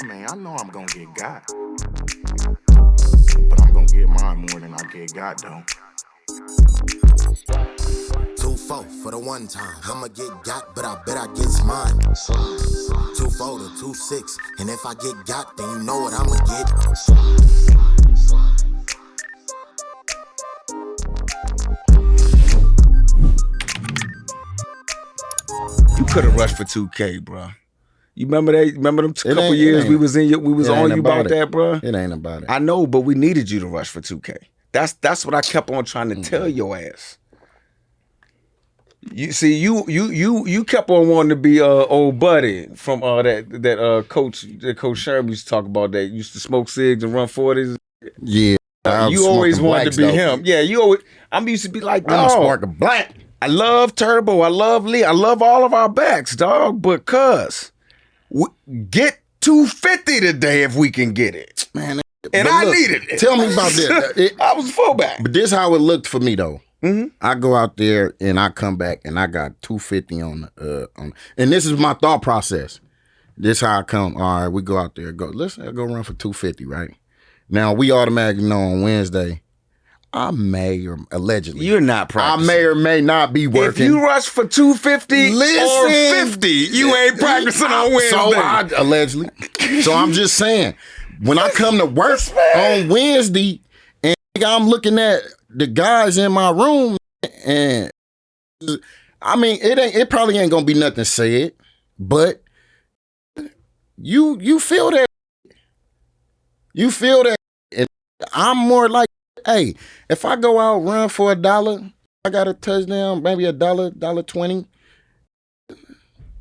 Man, I know I'm gonna get got, but I'm gonna get mine more than I get got, though. 2-4 for the one time. I'ma get got, but I bet I gets mine. 2-4 to 2-6, and if I get got, then you know what I'ma get. You could have rushed for 2K, bro. You remember that? Remember them couple years we was on you about that, bro? It ain't about it. I know, but we needed you to rush for 2K. That's what I kept on trying to tell your ass. You see, you kept on wanting to be old buddy from that Coach Sherman used to talk about, that used to smoke cigs and run 40s. Yeah. You always wanted to be him. Yeah, you always. I'm used to be like, I'm a spark of black. I love Turbo. I love Lee. I love all of our backs, dog. But get 250 today if we can get it, man. And I needed it. Tell me about this. I was fullback. But this how it looked for me though. Mm-hmm. I go out there and I come back and I got 250 on and this is my thought process. This how I come. All right, we go out there. Let's go run for 250, right? Now we automatically know on Wednesday, I may or allegedly. You're not practicing. I may or may not be working. If you rush for 250 or 50, you ain't practicing on Wednesday. Allegedly. So I'm just saying, when I come to work on Wednesday and I'm looking at the guys in my room, and I mean, it probably ain't gonna be nothing said, but you feel that. You feel that. And I'm more like, hey, if I go out run for $1, I got a touchdown, maybe $1.20.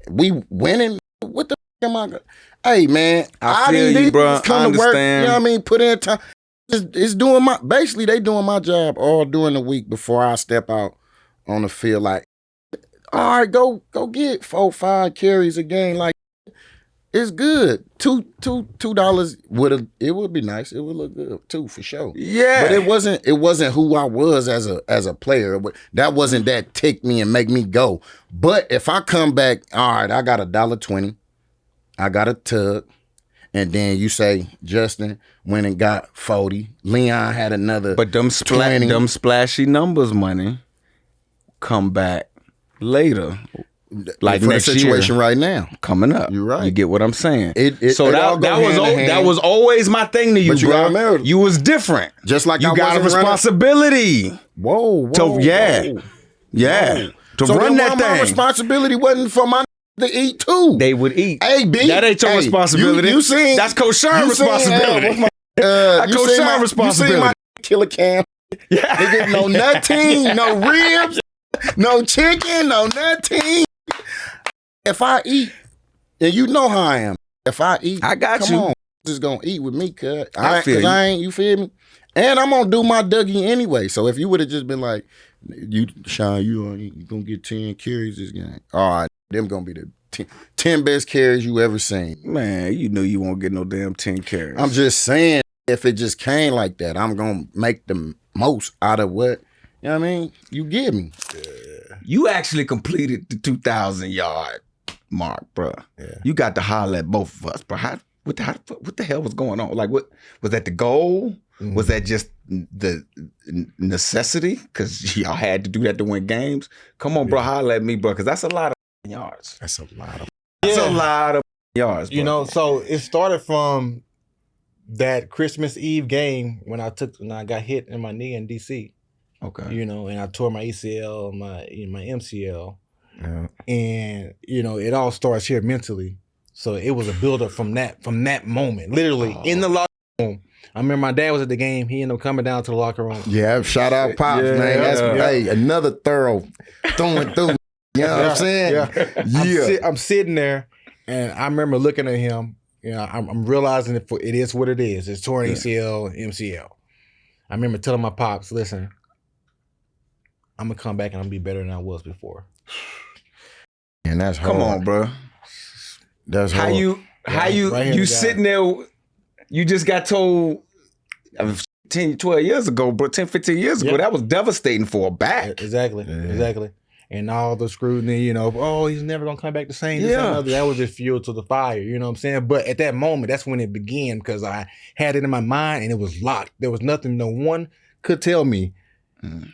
We winning. What the am I? Hey man, I feel you, bro. Come to work. You know what I mean? Put in time. It's doing my. Basically, they doing my job all during the week before I step out on the field. Like, all right, go get 4-5 carries a game. Like, it's good. $2 would be nice. It would look good too, for sure. Yeah, but it wasn't who I was as a player. That wasn't that tick me and make me go. But if I come back, all right, I got $1.20. I got a tug. And then you say Justin went and got 40. Leon had another. But them splashy numbers money come back later. Like for next the situation year, right now. Coming up. You're right. You get what I'm saying. So that was always my thing to you, bro. You was different. Just like you got a responsibility. Whoa. Yeah. To so run that thing. My responsibility wasn't for my to eat too. They would eat. Hey, B. That ain't your responsibility. You seen, that's Coach Sherman's responsibility. That's Coach Sherman's responsibility. You seen my killer cam? Yeah. They get no nothing, no ribs, no chicken, no nothing. If I eat, and you know how I am. If I eat, I got come you. on, just gonna eat with me, cuz. I feel you. I ain't, you feel me? And I'm gonna do my Dougie anyway. So if you would have just been like, Sean, you gonna get 10 carries this game. All right, them gonna be the 10 best carries you ever seen. Man, you knew you won't get no damn 10 carries. I'm just saying, if it just came like that, I'm gonna make the most out of what, you know what I mean? You give me. You actually completed the 2,000 yard mark, bro. Yeah. You got to holler at both of us, bro. What the hell was going on? Like, what was that? The goal? Mm-hmm. Was that just the necessity? Because y'all had to do that to win games. Come on, bro, holler at me, bro, because that's a lot of yards. That's a lot of. That's a lot of yards, bro. You know, so it started from that Christmas Eve game when I got hit in my knee in DC. Okay. You know, and I tore my ACL, my MCL. Yeah. And, you know, it all starts here mentally. So it was a buildup from that moment. Literally in the locker room. I remember my dad was at the game. He ended up coming down to the locker room. Yeah, shout out Pops, man. That's hey, another thorough throwing through. You know what I'm saying? Yeah. I'm sitting there, and I remember looking at him. You know, I'm realizing it is what it is. It's torn ACL, MCL. I remember telling my pops, listen, I'm gonna come back and I'm gonna be better than I was before. And that's hard. Come on, bro. That's hard. How you sitting there, you just got told 10, 12 years ago, bro, 10, 15 years ago, that was devastating for a back. Exactly. and all the scrutiny, you know, oh, he's never gonna come back the same. This, that, and Yeah. other. That was just fuel to the fire, you know what I'm saying? But at that moment, that's when it began because I had it in my mind and it was locked. There was nothing no one could tell me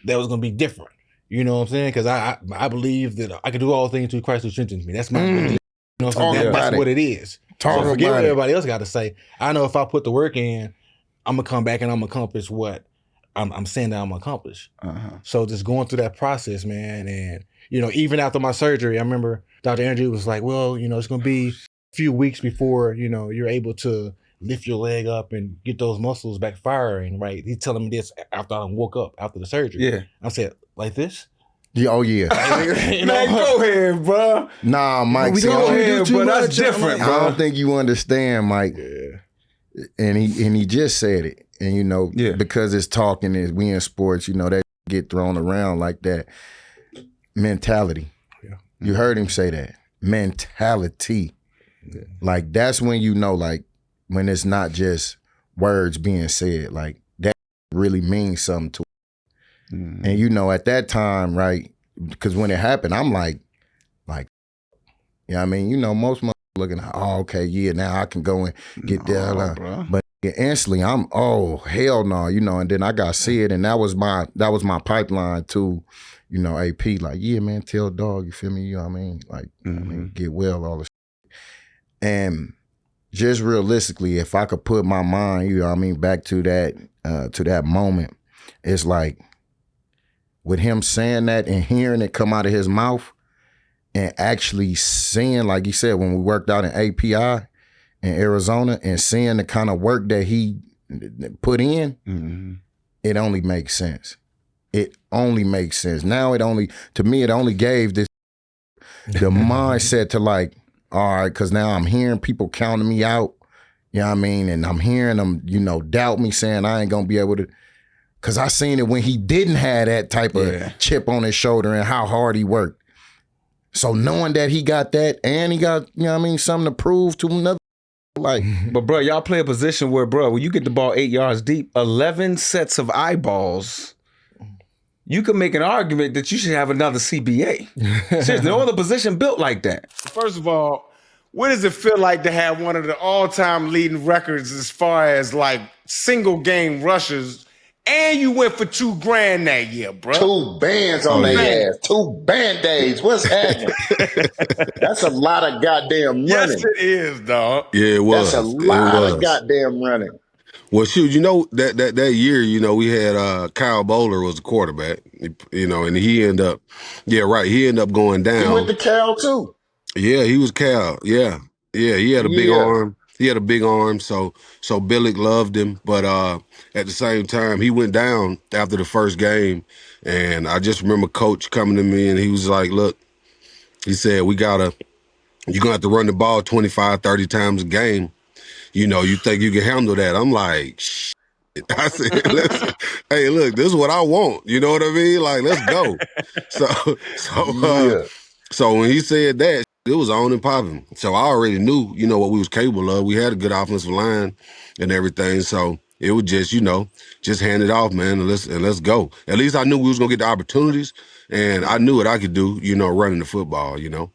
that was gonna be different. You know what I'm saying? Because I believe that I can do all things through Christ who strengthens me. That's my belief. You know what I'm saying? Talk about That's it. what it is. Talk So forget about what it. everybody else got to say. I know if I put the work in, I'm gonna come back and I'm gonna accomplish what I'm saying that I'm gonna accomplish. So just going through that process, man, and you know, even after my surgery, I remember Dr. Andrew was like, "Well, you know, it's gonna be a few weeks before you know you're able to lift your leg up and get those muscles back firing." Right? He's telling me this after I woke up after the surgery. Yeah. I said, "Like this." Yeah, oh yeah. You Man, go ahead, bro. Nah, Mike. We see, don't I do Yeah, too but that's much. different, I bro. don't think you understand, Mike. And he just said it. And you know, Yeah. because it's talking is we in sports, you know, that get thrown around like that. Mentality. Yeah. You heard him say that. Mentality. Like that's when you know, like, when it's not just words being said, like that really means something to it. And you know, at that time, right? Because when it happened, I'm like, you know what I mean? You know, most motherfuckers looking, oh, okay, yeah, now I can go and get there. Nah, bro. But instantly, I'm, oh, hell no, you know, and then I got sick, and that was my pipeline to, you know, AP, like, yeah, man, tell dog, you feel me? You know what I mean? Like, I mean, get well, all this shit. And just realistically, if I could put my mind, you know what I mean, back to that moment, it's like, with him saying that and hearing it come out of his mouth and actually seeing, like you said, when we worked out in API in Arizona and seeing the kind of work that he put in, it only makes sense. It only makes sense. Now it only gave this the mindset to like, all right, because now I'm hearing people counting me out, you know what I mean? And I'm hearing them, you know, doubt me, saying I ain't going to be able to. Because I seen it when he didn't have that type of chip on his shoulder and how hard he worked. So knowing that he got that and he got, you know what I mean, something to prove to another, like. But, bro, y'all play a position where, bro, when you get the ball 8 yards deep, 11 sets of eyeballs, you can make an argument that you should have another CBA. Seriously, no other position built like that. First of all, what does it feel like to have one of the all-time leading records as far as like single game rushes, and you went for $2,000 that year, bro? 2 bands on their ass. 2 band-aids. What's happening? That's a lot of goddamn running. Yes, it is, dog. Yeah, it was. That's a lot of goddamn running. Well, shoot, you know that year, you know, we had Kyle Bowler was the quarterback, you know, and he ended up, he ended up going down. He went to Cal too. Yeah, he was Cal. Yeah, he had a big arm. He had a big arm, so Billick loved him. But at the same time, he went down after the first game, and I just remember Coach coming to me and he was like, "Look," he said, you're gonna have to run the ball 25, 30 times a game. You know, you think you can handle that? I'm like, shit. I said, listen, hey, look, this is what I want. You know what I mean? Like, let's go. So when he said that, it was on and popping. So I already knew, you know, what we was capable of. We had a good offensive line and everything. So it was just, you know, just hand it off, man, and let's go. At least I knew we was gonna get the opportunities, and I knew what I could do, you know, running the football, you know.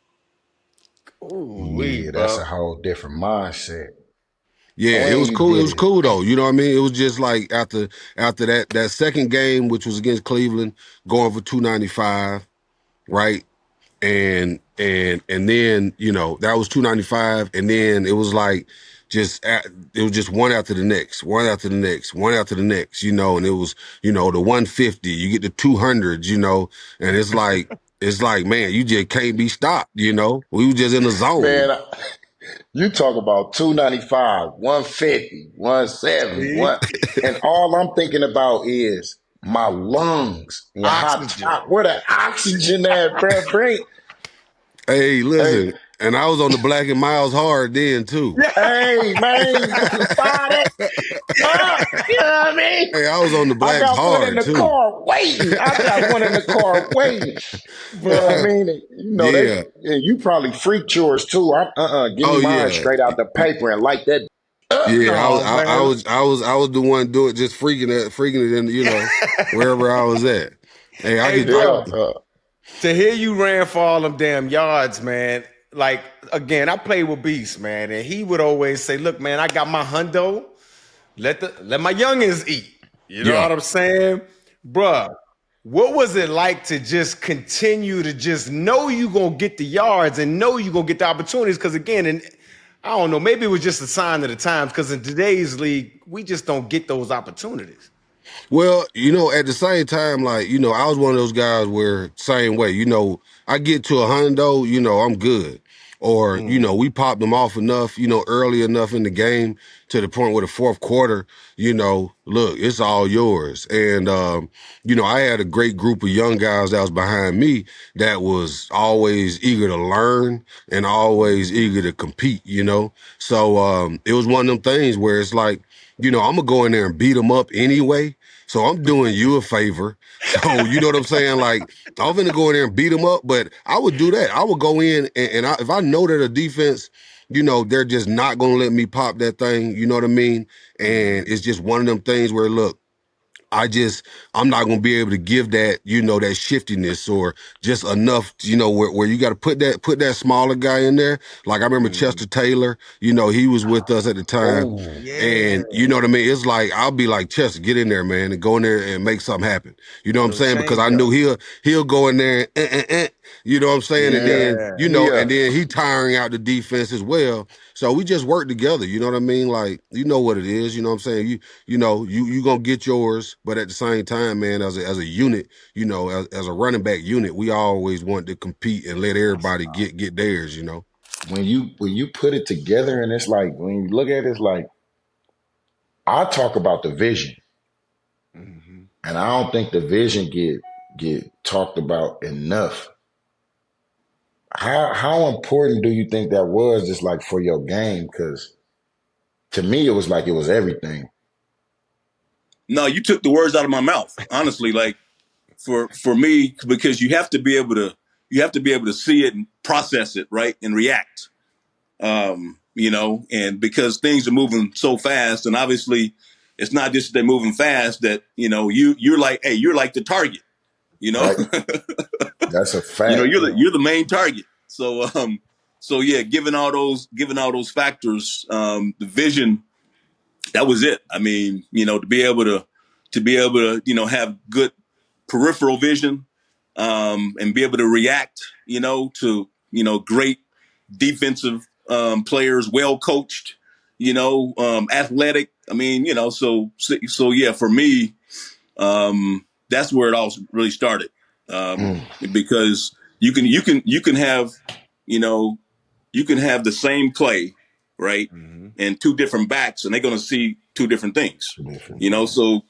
Yeah, that's a whole different mindset. Yeah, it was cool. It was cool though. You know what I mean? It was just like after that second game, which was against Cleveland, going for 295, right? And then, you know, that was 295, and then it was like it was just one after the next, one after the next, one after the next, you know, and it was, you know, the 150, you get the 200s, you know, and it's like man, you just can't be stopped, you know. We was just in the zone. Man, you talk about 295, 150, 170, and all I'm thinking about is my lungs. Where the oxygen at, bro? Hey, listen, and I was on the Black and Miles hard then too. Hey, man, you fired it. You know what I mean? Hey, I was on the Blacks hard too. I got one in the car waiting. You know what I mean? You know, you probably freaked yours too. Give me mine straight out the paper and like that. I was the one doing freaking it in, you know, wherever I was at. Hey, To hear you ran for all them damn yards, man. Like, again, I played with Beast, man, and he would always say, look, man, I got my hundo. Let my youngins eat. You know what I'm saying? Bruh, what was it like to just continue to just know you gonna get the yards and know you gonna get the opportunities? Because again, and I don't know, maybe it was just a sign of the times, because in today's league, we just don't get those opportunities. Well, at the same time, like, I was one of those guys where same way, I get to a hundo, I'm good. Or, we popped them off enough, early enough in the game to the point where the fourth quarter, look, it's all yours. And, I had a great group of young guys that was behind me that was always eager to learn and always eager to compete, So it was one of them things where it's like, I'm going to go in there and beat them up anyway. So I'm doing you a favor. So you know what I'm saying? Like, I'm going to go in there and beat them up, but I would do that. I would go in and if I know that a defense, they're just not going to let me pop that thing, you know what I mean? And it's just one of them things where, look, I'm not going to be able to give that, that shiftiness or just enough, where you got to put that smaller guy in there. Like I remember Chester Taylor, he was with us at the time. And you know what I mean? It's like, I'll be like, Chester, get in there, man, and go in there and make something happen. You know what I'm saying? Because I knew he'll go in there and you know what I'm saying? And then, and then he tiring out the defense as well. So we just work together. You know what I mean? Like, you know what it is. You know what I'm saying? You going to get yours. But at the same time, man, as a unit, as a running back unit, we always want to compete and let everybody get theirs, When you put it together, and it's like, when you look at it, it's like, I talk about the vision. And I don't think the vision get talked about enough. How important do you think that was, just like for your game? Because to me, it was like it was everything. No, you took the words out of my mouth. Honestly, like for me, because you have to be able to see it and process it, right, and react. And because things are moving so fast, and obviously, it's not just that they're moving fast. That you're like, hey, you're like the target. Right. That's a fact. You're the main target. So yeah, given all those factors, the vision, that was it. I mean, to be able to have good peripheral vision, and be able to react, to great defensive players, well coached, athletic. I mean, so yeah, for me, that's where it all really started. Because you can have the same play, right, and two different backs, and they're going to see two different things. So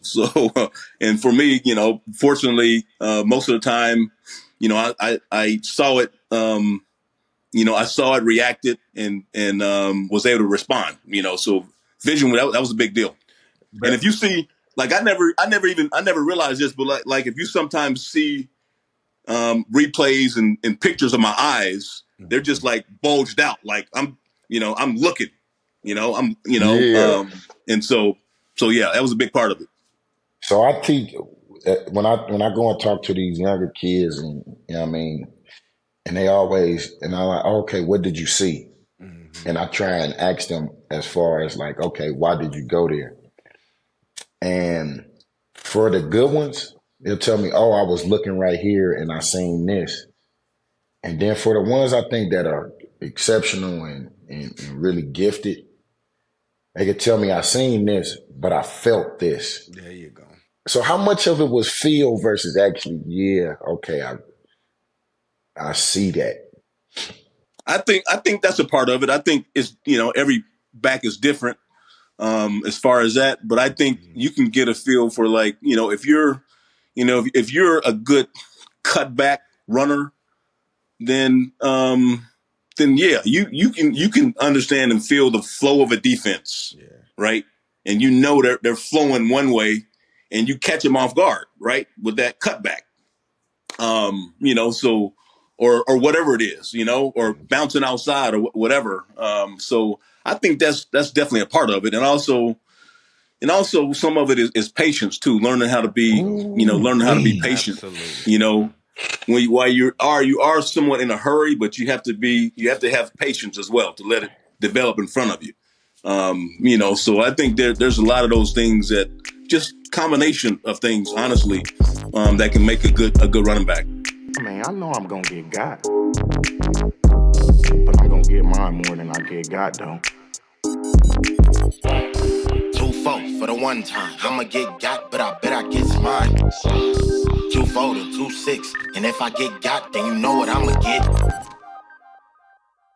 and for me, fortunately, most of the time, I saw it. I saw it, reacted, and was able to respond. So vision, that was a big deal. And if you see, like, I never realized this, but like if you sometimes see replays and pictures of my eyes, they're just like bulged out. Like I'm looking, and so yeah, that was a big part of it. So I teach when I go and talk to these younger kids, and I mean, and they always, and I'm like, okay, what did you see? And I try and ask them as far as like, okay, why did you go there? And for the good ones, they'll tell me, oh, I was looking right here and I seen this. And then for the ones I think that are exceptional and really gifted, they could tell me I seen this, but I felt this. There you go. So how much of it was feel versus actually, yeah, okay, I see that. I think that's a part of it. I think it's, every back is different as far as that, but I think you can get a feel for, like, if you're a good cutback runner, then yeah, you can understand and feel the flow of a defense, right? And they're flowing one way, and you catch them off guard, right, with that cutback. So or whatever it is, or bouncing outside or whatever. So I think that's definitely a part of it, and also some of it is patience too, learning how to be, learning how to be patient, Absolutely. while you are somewhat in a hurry, but you have to have patience as well to let it develop in front of you. So I think there's a lot of those things that just combination of things, honestly, that can make a good running back. Man, I know I'm gonna get got, but I'm gonna get mine more than I get got though. 2-4 for the one time. I'ma get got, but I bet I get mine. 2-4 to 2-6, and if I get got, then you know what I'ma get.